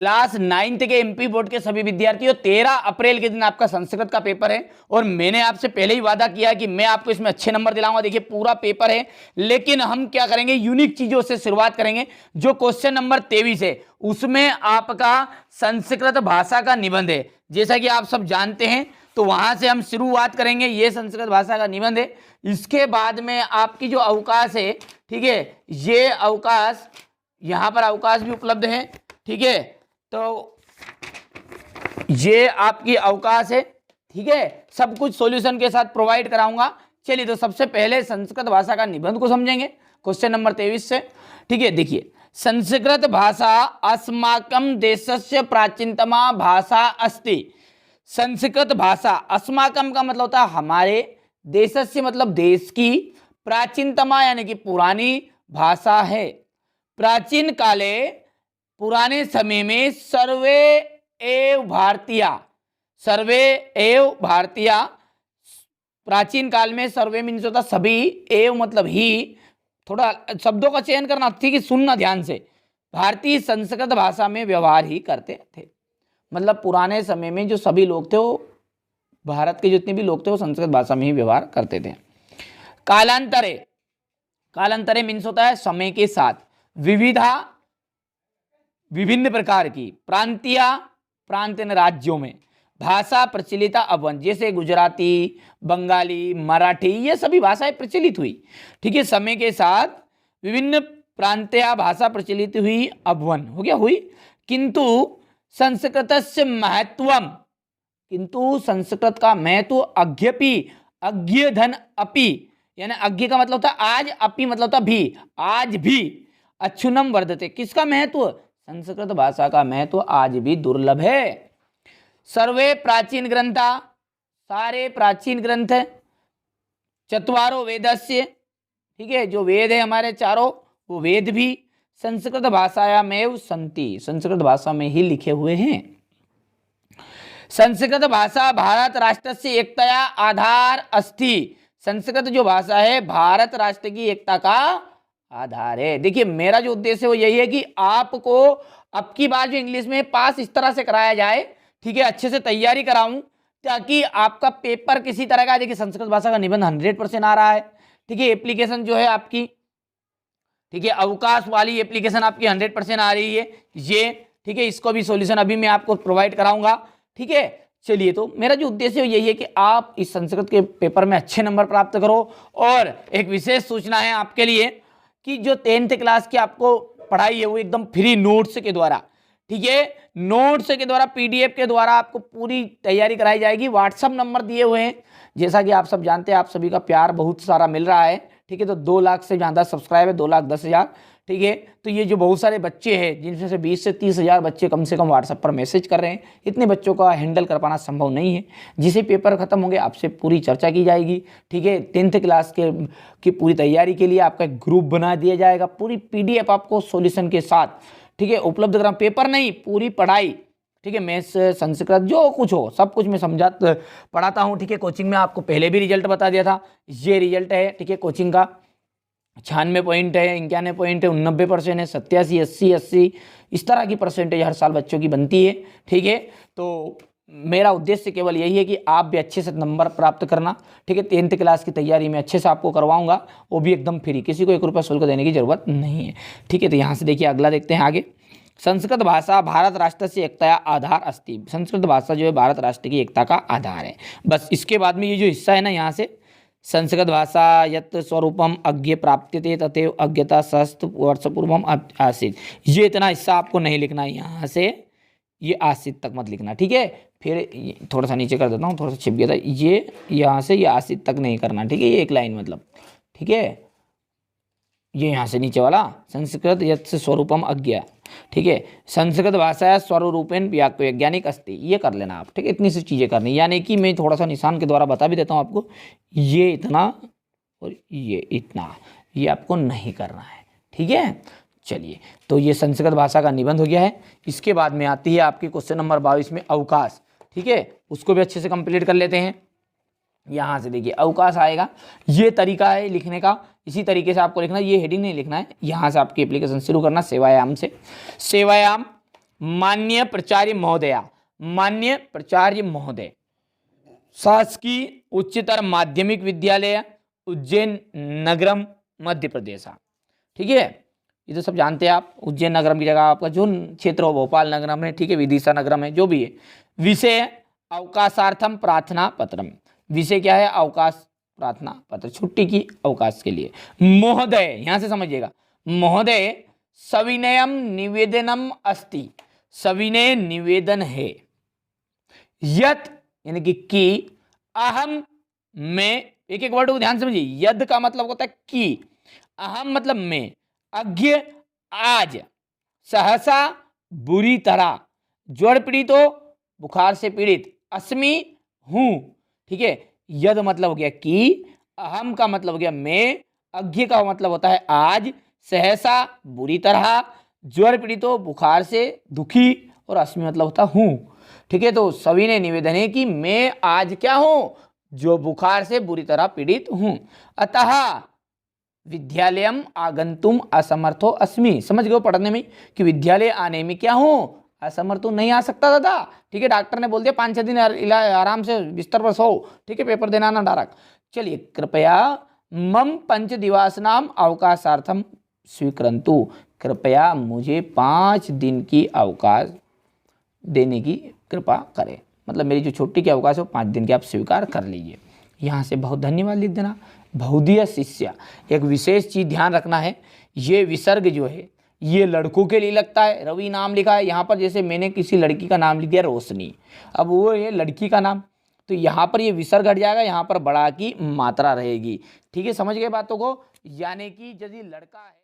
Class 9th के MP board के सभी विद्यार्थियों, 13 अप्रैल के दिन आपका संस्कृत का पेपर है और मैंने आपसे पहले ही वादा किया कि मैं आपको इसमें अच्छे नंबर दिलाऊंगा। देखिए पूरा पेपर है, लेकिन हम क्या करेंगे, यूनिक चीजों से शुरुआत करेंगे। जो क्वेश्चन नंबर 23 है उसमें आपका संस्कृत भाषा का निबंध है, जैसा कि आप सब जानते हैं, तो वहां से हम शुरुआत करेंगे। ये संस्कृत भाषा का निबंध है। इसके बाद में आपकी जो अवकाश है, ठीक है, ये अवकाश, यहां पर अवकाश भी उपलब्ध है, ठीक है, तो ये आपकी अवकाश है, ठीक है, सब कुछ सॉल्यूशन के साथ प्रोवाइड कराऊंगा। चलिए, तो सबसे पहले संस्कृत भाषा का निबंध को समझेंगे क्वेश्चन नंबर 23 से, ठीक है। देखिए, संस्कृत भाषा अस्माकं देशस्य प्राचीनतमा भाषा अस्ति। संस्कृत भाषा, अस्माकं का मतलब होता है हमारे, देशस्य मतलब देश की, प्राचीनतमा यानी कि पुरानी भाषा है। प्राचीन काले, पुराने समय में, सर्वे एव भारतीय, सर्वे एव भारतीय, प्राचीन काल में सर्वे मीन्स होता सभी, एव मतलब ही, थोड़ा शब्दों का चयन करना, ठीक है, सुनना ध्यान से, भारतीय संस्कृत भाषा में व्यवहार ही करते थे। मतलब पुराने समय में जो सभी लोग थे वो, भारत के जितने भी लोग थे वो संस्कृत भाषा में ही व्यवहार करते थे। कालांतरे, कालांतरे मीन्स होता है समय के साथ, विविधा विभिन्न प्रकार की, प्रांतीय प्रांत राज्यों में, भाषा प्रचलित अवन, जैसे गुजराती, बंगाली, मराठी, ये सभी भाषाएं प्रचलित हुई, ठीक है, समय के साथ विभिन्न प्रांतीय भाषा प्रचलित हुई, अवन हो गया, हुई। किंतु संस्कृतस्य महत्वम, किंतु संस्कृत का महत्व, अज्ञपि, अज्ञ धन अपि, यानी अज्ञ का मतलब होता आज, अपि मतलब होता भी, आज भी, अच्छुनम वर्धते, किसका महत्व, संस्कृत भाषा का महत्व आज भी दुर्लभ है। सर्वे प्राचीन ग्रंथा, सारे प्राचीन ग्रंथ, चत्वारो वेदस्य, ठीक है, जो वेद है हमारे चारों, वो वेद भी संस्कृत भाषायामेव सन्ति, संस्कृत भाषा में ही लिखे हुए हैं। संस्कृत भाषा भारत राष्ट्र से एकताया आधार अस्ति, संस्कृत जो भाषा है भारत राष्ट्र की एकता का आधार है। देखिए, मेरा जो उद्देश्य है वो यही है कि आपको अब की बार जो इंग्लिश में पास इस तरह से कराया जाए, ठीक है, अच्छे से तैयारी कराऊं ताकि आपका पेपर किसी तरह का, देखिए संस्कृत भाषा का निबंध 100% आ रहा है, ठीक है, एप्लीकेशन जो है आपकी, ठीक है, अवकाश वाली एप्लीकेशन आपकी 100% आ रही है ये, ठीक है, इसको भी सॉल्यूशन अभी मैं आपको प्रोवाइड कराऊंगा, ठीक है। चलिए, तो मेरा जो उद्देश्य है यही है कि आप इस संस्कृत के पेपर में अच्छे नंबर प्राप्त करो। और एक विशेष सूचना है आपके लिए कि जो 10th क्लास की आपको पढ़ाई है वो एकदम फ्री नोट्स के द्वारा, ठीक है, नोट्स के द्वारा, पीडीएफ के द्वारा आपको पूरी तैयारी कराई जाएगी। व्हाट्सअप नंबर दिए हुए हैं, जैसा कि आप सब जानते हैं, आप सभी का प्यार बहुत सारा मिल रहा है, ठीक है, तो 2 लाख से ज़्यादा सब्सक्राइब है, 2,10,000, ठीक है। तो ये जो बहुत सारे बच्चे हैं, जिनमें से 20 से 30 हज़ार बच्चे कम से कम व्हाट्सएप पर मैसेज कर रहे हैं, इतने बच्चों का हैंडल कर पाना संभव नहीं है। जिसे पेपर खत्म होंगे आपसे पूरी चर्चा की जाएगी, ठीक है। 10th क्लास की पूरी तैयारी के लिए आपका एक ग्रुप बना दिया जाएगा, पूरी पीडीएफ आपको सॉल्यूशन के साथ, ठीक है, उपलब्ध करा, पेपर नहीं पूरी पढ़ाई, ठीक है, मैथ्स, संस्कृत, जो कुछ हो सब कुछ मैं पढ़ाता हूँ, ठीक है। कोचिंग में आपको पहले भी रिजल्ट बता दिया था, ये रिजल्ट है, ठीक है, कोचिंग का 96 पॉइंट है, 91 पॉइंट है, 89% है, 87, 80, 80, इस तरह की परसेंटेज हर साल बच्चों की बनती है, ठीक है। तो मेरा उद्देश्य केवल यही है कि आप भी अच्छे से नंबर प्राप्त करना, ठीक है। 10th क्लास की तैयारी में अच्छे से आपको करवाऊंगा, वो भी एकदम फ्री, किसी को 1 रुपया शुल्क देने की जरूरत नहीं है, ठीक है। तो यहाँ से देखिए, अगला देखते हैं आगे। संस्कृत भाषा भारत राष्ट्र से एकता आधार अस्ति, संस्कृत भाषा जो है भारत राष्ट्र की एकता का आधार है। बस इसके बाद में ये जो हिस्सा है ना, यहाँ से संस्कृत भाषा यत् स्वरूपम अज्ञे प्राप्यते तथैव अज्ञता सहस्त्र वर्ष पूर्वम आसीत्, ये इतना हिस्सा आपको नहीं लिखना है, यहाँ से ये आसीत् तक मत लिखना, ठीक है। फिर थोड़ा सा नीचे कर देता हूँ, थोड़ा सा छिप गया था, ये यहाँ से ये आसीत् तक नहीं करना, ठीक है, ये एक लाइन मतलब, ठीक है, ये यहाँ से नीचे वाला संस्कृत यत् स्वरूपम अज्ञा, ठीक है, संस्कृत भाषा स्वरूपेण वैज्ञानिक अस्ति, ये कर लेना आप, ठीक है। इतनी सी चीज़ें करनी, यानी कि मैं थोड़ा सा निशान के द्वारा बता भी देता हूँ आपको, ये इतना और ये इतना, ये आपको नहीं करना है, ठीक है। चलिए, तो ये संस्कृत भाषा का निबंध हो गया है। इसके बाद में आती है आपकी क्वेश्चन नंबर 22 में अवकाश, ठीक है, उसको भी अच्छे से कंप्लीट कर लेते हैं। यहाँ से देखिए अवकाश आएगा, ये तरीका है लिखने का, इसी तरीके से आपको लिखना है, ये हेडिंग नहीं लिखना है। यहाँ से आपकी एप्लीकेशन शुरू करना सेवायाम से, सेवायाम मान्य प्राचार्य महोदया, मान्य प्राचार्य महोदय, शासकीय उच्चतर माध्यमिक विद्यालय उज्जैन नगरम मध्य प्रदेश। ठीक है, ये तो सब जानते हैं आप। उज्जैन नगरम की जगह आपका जो क्षेत्र हो भोपाल नगरम है, ठीक है, विदिशा नगरम है, जो भी है। विषय अवकाशार्थम प्रार्थना पत्रम, विषय क्या है? अवकाश प्रार्थना पत्र, छुट्टी की अवकाश के लिए। महोदय, यहां से समझिएगा, महोदय सविनयम निवेदनम अस्ति, सविनय निवेदन है। यत यानी कि अहम में, एक एक वर्ड को ध्यान समझिए। यद का मतलब होता है कि, अहम मतलब में, अज्ञ आज, सहसा बुरी तरह, ज्वर पीड़ित हो बुखार से पीड़ित, अस्मि हूं। ठीक है, यद मतलब हो गया कि, अहम का मतलब हो गया मैं, अज्ञ का मतलब होता है आज, सहसा बुरी तरह, ज्वर पीड़ित हो बुखार से दुखी, और अस्मि मतलब होता हूं। ठीक है, तो सभी ने निवेदन है कि मैं आज क्या हूं? जो बुखार से बुरी तरह पीड़ित हूं। अतः विद्यालयम आगंतुम असमर्थो अस्मि, समझ गए पढ़ने में कि विद्यालय आने में क्या हूं? असमर्थ हूं, नहीं आ सकता दादा। ठीक है, डॉक्टर ने बोल दिया 5-6 दिन आराम से बिस्तर पर सो। ठीक है, पेपर देना ना डायरेक्ट। चलिए, कृपया मम 5 दिवसानाम अवकाशार्थम स्वीकरन्तु, कृपया मुझे 5 दिन की अवकाश देने की कृपा करें। मतलब मेरी जो छुट्टी की अवकाश है वो 5 दिन की आप स्वीकार कर लीजिए। यहाँ से बहुत धन्यवाद लिख देना। बहुधीय शिष्य, एक विशेष चीज ध्यान रखना है, ये विसर्ग जो है ये लड़कों के लिए लगता है। रवि नाम लिखा है यहाँ पर, जैसे मैंने किसी लड़की का नाम लिख दिया रोशनी, अब वो है लड़की का नाम, तो यहाँ पर ये विसर्ग हट जाएगा, यहाँ पर बड़ा की मात्रा रहेगी। ठीक है, समझ गए बातों को? यानी कि यदि लड़का है